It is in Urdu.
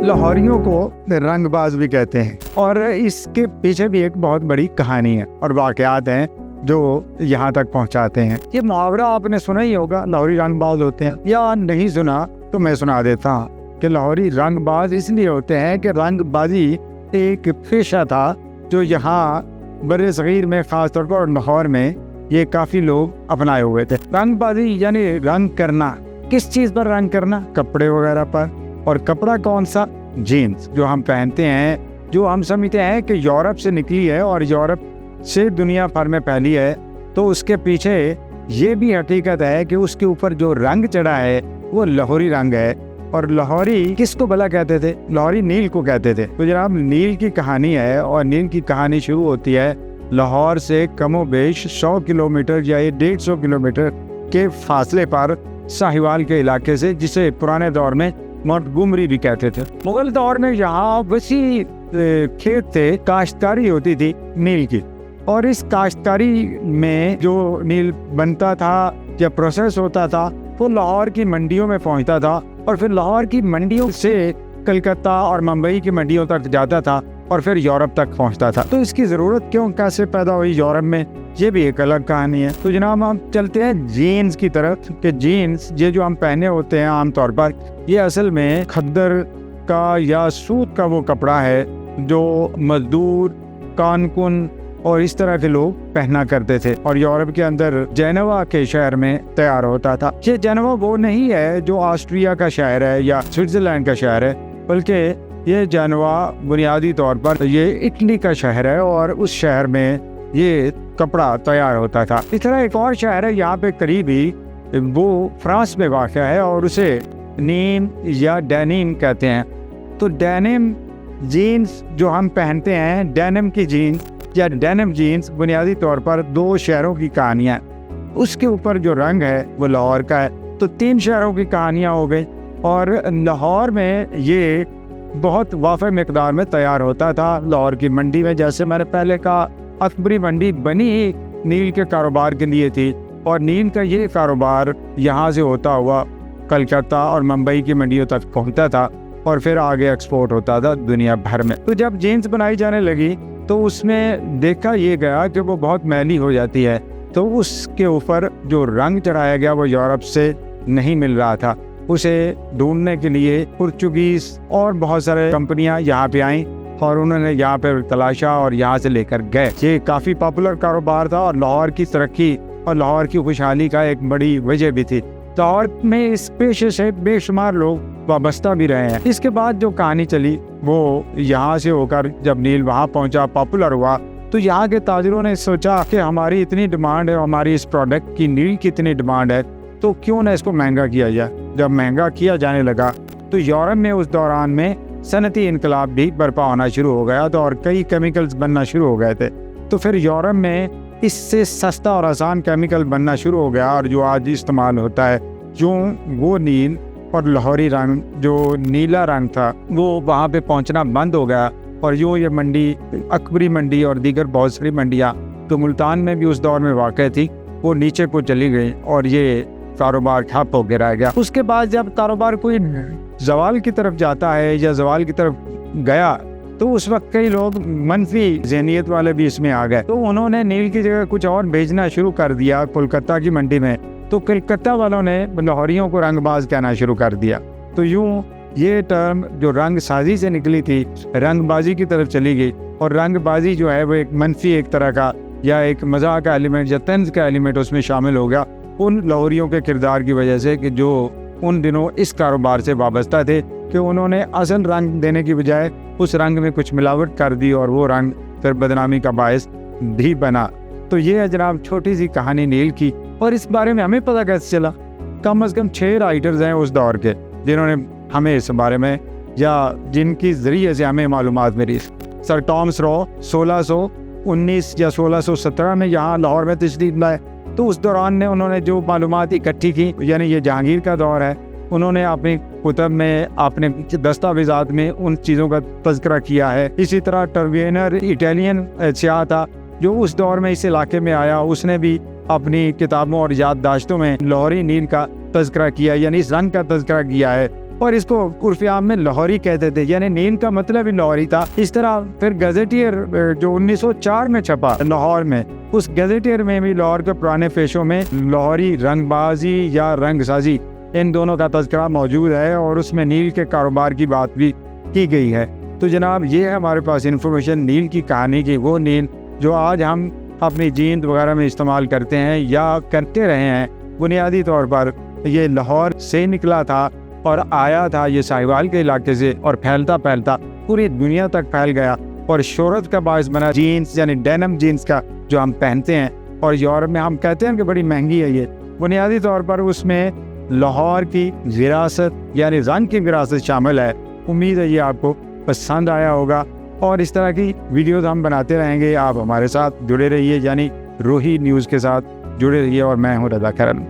لاہوریوں کو رنگ باز بھی کہتے ہیں اور اس کے پیچھے بھی ایک بہت بڑی کہانی ہے اور واقعات ہیں جو یہاں تک پہنچاتے ہیں. یہ محاورہ آپ نے سنا ہی ہوگا, لاہوری رنگ باز ہوتے ہیں, یا نہیں سنا تو میں سنا دیتا ہوں کہ لاہوری رنگ باز اس لیے ہوتے ہیں کہ رنگ بازی ایک پیشہ تھا جو یہاں بر صغیر میں خاص طور پر لاہور میں یہ کافی لوگ اپنائے ہوئے تھے. رنگ بازی یعنی رنگ کرنا. کس چیز پر رنگ کرنا؟ کپڑے وغیرہ پر. اور کپڑا کون سا؟ جینز جو ہم پہنتے ہیں, جو ہم سمجھتے ہیں کہ یورپ سے نکلی ہے اور یورپ سے دنیا بھر میں پھیلی ہے. تو اس کے پیچھے یہ بھی حقیقت ہے کہ اس کے اوپر جو رنگ چڑھا ہے وہ لاہوری رنگ ہے. اور لاہوری کس کو بھلا کہتے تھے؟ لاہوری نیل کو کہتے تھے. تو جناب نیل کی کہانی ہے, اور نیل کی کہانی شروع ہوتی ہے لاہور سے کم و بیش 100 کلومیٹر یا 150 کلومیٹر کے فاصلے پر ساہیوال کے علاقے سے, جسے پرانے دور میں مونٹگومری بھی کہتے تھے. مغل دور میں یہاں وسیع کھیت تھے, کاشتکاری ہوتی تھی نیل کی, اور اس کاشتکاری میں جو نیل بنتا تھا یا پروسیس ہوتا تھا وہ لاہور کی منڈیوں میں پہنچتا تھا, اور پھر لاہور کی منڈیوں سے کلکتہ اور ممبئی کی منڈیوں تک جاتا تھا اور پھر یورپ تک پہنچتا تھا. تو اس کی ضرورت کیوں کیسے پیدا ہوئی یورپ میں, یہ بھی ایک الگ کہانی ہے. تو جناب ہم چلتے ہیں جینز کی طرف کہ جینز یہ جو ہم پہنے ہوتے ہیں عام طور پر, یہ اصل میں کھدر کا یا سوت کا وہ کپڑا ہے جو مزدور, کانکن اور اس طرح کے لوگ پہنا کرتے تھے, اور یورپ کے اندر جینوا کے شہر میں تیار ہوتا تھا. یہ جینوا وہ نہیں ہے جو آسٹریا کا شہر ہے یا سوئٹزرلینڈ کا شہر ہے, بلکہ یہ جینوا بنیادی طور پر یہ اٹلی کا شہر ہے, اور اس شہر میں یہ کپڑا تیار ہوتا تھا. اس طرح ایک اور شہر ہے یہاں پہ قریب ہی, وہ فرانس میں واقع ہے, اور اسے نیم یا ڈینیم کہتے ہیں. تو ڈینم جینز جو ہم پہنتے ہیں, ڈینم کی جینز یا ڈینم جینز بنیادی طور پر 2 شہروں کی کہانیاں. اس کے اوپر جو رنگ ہے وہ لاہور کا ہے. تو 3 شہروں کی کہانیاں ہو گئی, اور لاہور میں یہ بہت وافر مقدار میں تیار ہوتا تھا. لاہور کی منڈی میں, جیسے میں نے پہلے کہا, اکبری منڈی بنی ہی نیل کے کاروبار کے لیے تھی, اور نیل کا یہ کاروبار یہاں سے ہوتا ہوا کلکتہ اور ممبئی کی منڈیوں تک پہنچتا تھا, اور پھر آگے ایکسپورٹ ہوتا تھا دنیا بھر میں. تو جب جینز بنائی جانے لگی تو اس میں دیکھا یہ گیا کہ وہ بہت میلی ہو جاتی ہے, تو اس کے اوپر جو رنگ چڑھایا گیا وہ یورپ سے نہیں مل رہا تھا. اسے ڈھونڈنے کے لیے پرتگیز اور بہت سارے کمپنیاں یہاں پہ آئیں, اور انہوں نے یہاں پہ تلاشا اور یہاں سے لے کر گئے. یہ کافی پاپولر کاروبار تھا, اور لاہور کی ترقی اور لاہور کی خوشحالی کا ایک بڑی وجہ بھی تھی. لاہور میں اس پیشے سے بے شمار لوگ وابستہ بھی رہے ہیں. اس کے بعد جو کہانی چلی وہ یہاں سے ہو کر جب نیل وہاں پہنچا, پاپولر ہوا, تو یہاں کے تاجروں نے سوچا کہ ہماری اتنی ڈیمانڈ ہے, ہماری اس پروڈکٹ کی نیل کی اتنی ڈیمانڈ ہے, تو کیوں نہ اس کو مہنگا کیا جائے. جب مہنگا کیا جانے لگا تو یورپ میں اس دوران میں صنعتی انقلاب بھی برپا ہونا شروع ہو گیا تھا, اور کئی کیمیکلز بننا شروع ہو گئے تھے. تو پھر یورپ میں اس سے سستا اور آسان کیمیکل بننا شروع ہو گیا, اور جو آج استعمال ہوتا ہے جو وہ نیل اور لاہوری رنگ جو نیلا رنگ تھا وہ وہاں پہ پہنچنا بند ہو گیا. اور یہ منڈی, اکبری منڈی اور دیگر بہت ساری منڈیاں تو ملتان میں بھی اس دور میں واقع تھی, وہ نیچے کو چلی گئی, اور یہ کاروبار ٹھپ ہو کے رہ گیا. اس کے بعد جب کاروبار کوئی زوال کی طرف جاتا ہے یا زوال کی طرف گیا, تو اس وقت کئی لوگ منفی ذہنیت والے بھی اس میں آ گئے, تو انہوں نے نیل کی جگہ کچھ اور بھیجنا شروع کر دیا کولکتہ کی منڈی میں. تو کلکتہ والوں نے لاہوریوں کو رنگ باز کہنا شروع کر دیا. تو یوں یہ ٹرم جو رنگ سازی سے نکلی تھی رنگ بازی کی طرف چلی گئی, اور رنگ بازی جو ہے وہ ایک منفی ایک طرح کا یا ایک مزاح کا ایلیمنٹ یا طنز کا ایلیمنٹ اس میں شامل ہو گیا ان لاہوریوں کے کردار کی وجہ سے, کہ جو ان دنوں اس کاروبار سے وابستہ تھے, کہ انہوں نے اصل رنگ دینے کی بجائے اس رنگ میں کچھ ملاوٹ کر دی, اور وہ رنگ پھر بدنامی کا باعث بھی بنا. تو یہ ہے جناب چھوٹی سی کہانی نیل کی. اور اس بارے میں ہمیں پتہ کیسے چلا؟ کم از کم 6 رائٹرز ہیں اس دور کے جنہوں نے ہمیں اس بارے میں یا جن کی ذریعے سے ہمیں معلومات ملی. سر ٹامس رو 1619 یا 1617 میں یہاں لاہور میں تشریف لائے, تو اس دوران نے انہوں نے جو معلومات اکٹھی کی, یعنی یہ جہانگیر کا دور ہے, انہوں نے اپنی کتب میں اپنے دستاویزات میں ان چیزوں کا تذکرہ کیا ہے. اسی طرح ٹروینر ایٹالین سیاح تھا جو اس دور میں اس علاقے میں آیا, اس نے بھی اپنی کتابوں اور یادداشتوں میں لاہوری نیل کا تذکرہ کیا, یعنی اس رنگ کا تذکرہ کیا ہے. اور اس کو عرف عام میں لاہوری کہتے تھے، یعنی نیل کا مطلب ہی لاہوری تھا۔ اس طرح پھر گزیٹیئر جو 1904 میں چھپا لاہور میں، اس گزیٹیئر میں بھی لاہور کے پرانے پیشوں میں لاہوری رنگ بازی یا رنگ سازی ان دونوں کا تذکرہ موجود ہے، اور اس میں نیل کے کاروبار کی بات بھی کی گئی ہے۔ تو جناب یہ ہے ہمارے پاس انفارمیشن نیل کی کہانی کی، وہ نیل جو آج ہم اپنی جیند وغیرہ میں استعمال کرتے ہیں یا کرتے رہے ہیں، بنیادی طور پر یہ لاہور سے نکلا تھا اور آیا تھا یہ ساہیوال کے علاقے سے، اور پھیلتا پھیلتا پوری دنیا تک پھیل گیا اور شہرت کا باعث بنا جینس یعنی ڈینم جینس کا جو ہم پہنتے ہیں، اور یورپ میں ہم کہتے ہیں کہ بڑی مہنگی ہے یہ، بنیادی طور پر اس میں لاہور کی وراثت یعنی رنگ کی وراثت شامل ہے۔ امید ہے یہ آپ کو پسند آیا ہوگا، اور اس طرح کی ویڈیوز ہم بناتے رہیں گے۔ آپ ہمارے ساتھ جڑے رہیے، یعنی روہی نیوز کے ساتھ جڑے رہیے، اور میں ہوں رضا کرن۔